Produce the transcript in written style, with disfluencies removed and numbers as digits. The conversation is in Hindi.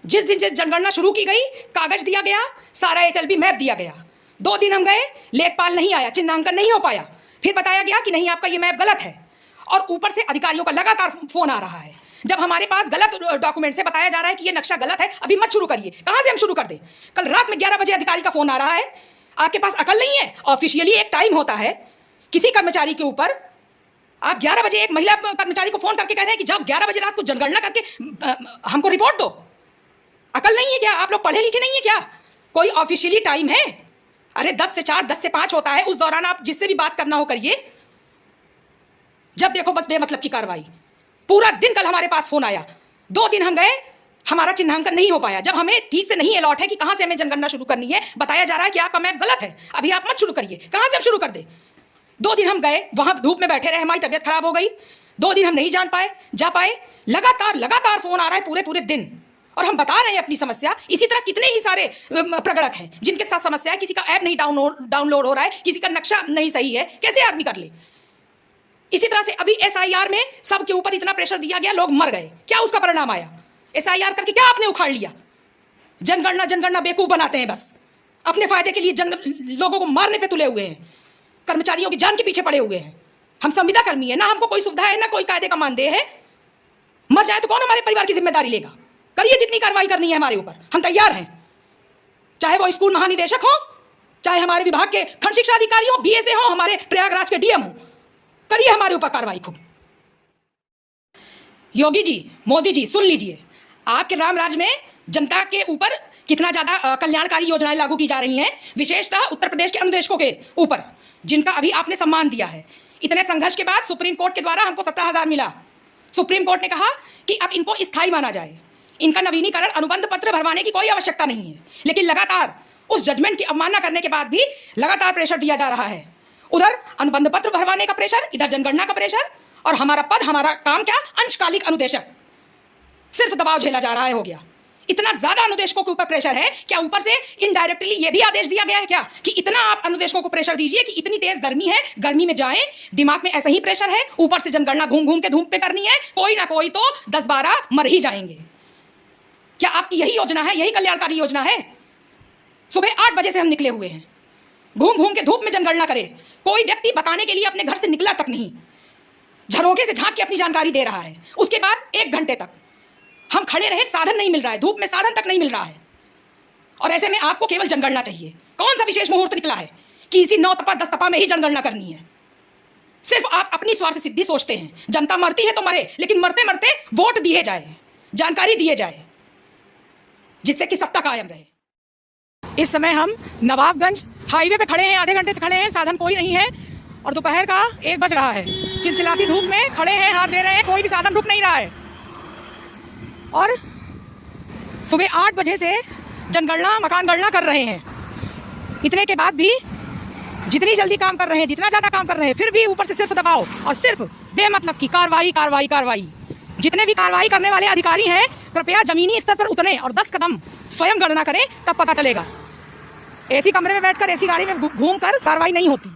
जिस दिन से जनगणना शुरू की गई, कागज दिया गया, सारा HLB मैप दिया गया। 2 दिन हम गए, लेखपाल नहीं आया, चिन्हांकन नहीं हो पाया। फिर बताया गया कि नहीं, आपका ये मैप गलत है। और ऊपर से अधिकारियों का लगातार फोन आ रहा है। जब हमारे पास गलत डॉक्यूमेंट से बताया जा रहा है कि ये नक्शा गलत है, अभी मत शुरू करिए। कहां से हम शुरू कर दें? कल रात में 11 बजे अधिकारी का फोन आ रहा है। आपके पास अकल नहीं है? ऑफिशियली एक टाइम होता है किसी कर्मचारी के ऊपर। आप 11 बजे एक महिला कर्मचारी को फोन करके कह रहे हैं कि जब 11 बजे रात को जनगणना करके हमको रिपोर्ट दो। अकल नहीं है क्या? आप लोग पढ़े लिखे नहीं है क्या? कोई ऑफिशियली टाइम है? अरे 10 से 4, 10 से 5 होता है। उस दौरान आप जिससे भी बात करना हो करिए। जब देखो बस बेमतलब की कार्रवाई। पूरा दिन कल हमारे पास फोन आया। 2 दिन हम गए, हमारा चिन्हांकन नहीं हो पाया। जब हमें ठीक से नहीं अलॉट है कि कहां से हमें जनगणना शुरू करनी है, बताया जा रहा है कि आपका मैप गलत है, अभी आप मत शुरू करिए। कहां से हम शुरू कर दे? 2 दिन हम गए, वहां धूप में बैठे रहे, हमारी तबीयत खराब हो गई। 2 दिन हम नहीं जा पाए। लगातार फोन आ रहा है पूरे दिन, और हम बता रहे हैं अपनी समस्या। इसी तरह कितने ही सारे प्रगणक हैं जिनके साथ समस्या है। किसी का ऐप नहीं डाउनलोड हो रहा है, किसी का नक्शा नहीं सही है। कैसे आदमी कर ले? इसी तरह से अभी SIR में सबके ऊपर इतना प्रेशर दिया गया, लोग मर गए। क्या उसका परिणाम आया? SIR करके क्या आपने उखाड़ लिया? जनगणना बेवकूफ बनाते हैं बस अपने फायदे के लिए। लोगों को मारने पे तुले हुए हैं, कर्मचारियों की जान के पीछे पड़े हुए हैं। हम संविदा कर्मी है ना, हमको कोई सुविधा है ना कोई कायदे का मानदेय है। मर जाए तो कौन हमारे परिवार की जिम्मेदारी लेगा? करिए जितनी कार्रवाई करनी है हमारे ऊपर, हम तैयार हैं। चाहे वो स्कूल महानिदेशक हो, चाहे हमारे विभाग के खंड शिक्षा अधिकारी हो, BSA हो, हमारे प्रयागराज के DM हो, करिए हमारे ऊपर कार्रवाई खूब। योगी जी, मोदी जी, सुन लीजिए, आपके राम राज में जनता के ऊपर कितना ज्यादा कल्याणकारी योजनाएं लागू की जा रही हैं, विशेषतः उत्तर प्रदेश के अनुदेशकों के ऊपर, जिनका अभी आपने सम्मान दिया है। इतने संघर्ष के बाद सुप्रीम कोर्ट के द्वारा हमको 17,000 मिला। सुप्रीम कोर्ट ने कहा कि अब इनको स्थायी माना जाए, इनका नवीनीकरण अनुबंध पत्र भरवाने की कोई आवश्यकता नहीं है। लेकिन लगातार उस जजमेंट की अवमानना करने के बाद भी लगातार प्रेशर दिया जा रहा है। उधर अनुबंध पत्र भरवाने का प्रेशर, इधर जनगणना का प्रेशर, और हमारा पद, हमारा काम क्या? अंशकालिक अनुदेशक। सिर्फ दबाव झेला जा रहा है। हो गया इतना ज्यादा अनुदेशकों के ऊपर प्रेशर है। क्या ऊपर से इनडायरेक्टली ये भी आदेश दिया गया है क्या कि इतना आप अनुदेशकों को प्रेशर दीजिए कि इतनी तेज गर्मी है, गर्मी में जाएं, दिमाग में ऐसा ही प्रेशर है, ऊपर से जनगणना घूम के धूप पे करनी है, कोई ना कोई तो 10-12 मर ही जाएंगे। क्या आपकी यही योजना है? यही कल्याणकारी योजना है? सुबह 8 बजे से हम निकले हुए हैं, घूम के धूप में जनगणना करे। कोई व्यक्ति बताने के लिए अपने घर से निकला तक नहीं, झरोखे से झांक के अपनी जानकारी दे रहा है। उसके बाद 1 घंटे तक हम खड़े रहे, साधन नहीं मिल रहा है, धूप में साधन तक नहीं मिल रहा है। और ऐसे में आपको केवल जनगणना चाहिए। कौन सा विशेष मुहूर्त निकला है कि इसी 9 तपा 10 तपा में ही जनगणना करनी है? सिर्फ आप अपनी स्वार्थ सिद्धि सोचते हैं। जनता मरती है तो मरे, लेकिन मरते मरते वोट दिए जाए, जानकारी दिए जाए, जिससे कि सत्ता कायम रहे। इस समय हम नवाबगंज हाईवे पे खड़े हैं, आधे घंटे से खड़े हैं, साधन कोई नहीं है, और दोपहर का 1 बज रहा है। चिलचिलाती धूप में खड़े हैं, हाथ दे रहे हैं, कोई भी साधन रुक नहीं रहा है। और सुबह 8 बजे से जनगणना मकान गणना कर रहे हैं। इतने के बाद भी जितनी जल्दी काम कर रहे हैं, जितना ज़्यादा काम कर रहे हैं, फिर भी ऊपर से सिर्फ दबाव और सिर्फ बेमतलब की कार्रवाई। जितने भी कार्रवाई करने वाले अधिकारी हैं, कृपया जमीनी स्तर पर उतरें और 10 कदम स्वयं गणना करें, तब पता चलेगा। ऐसी कमरे में बैठकर, ऐसी गाड़ी में घूमकर कार्रवाई नहीं होती।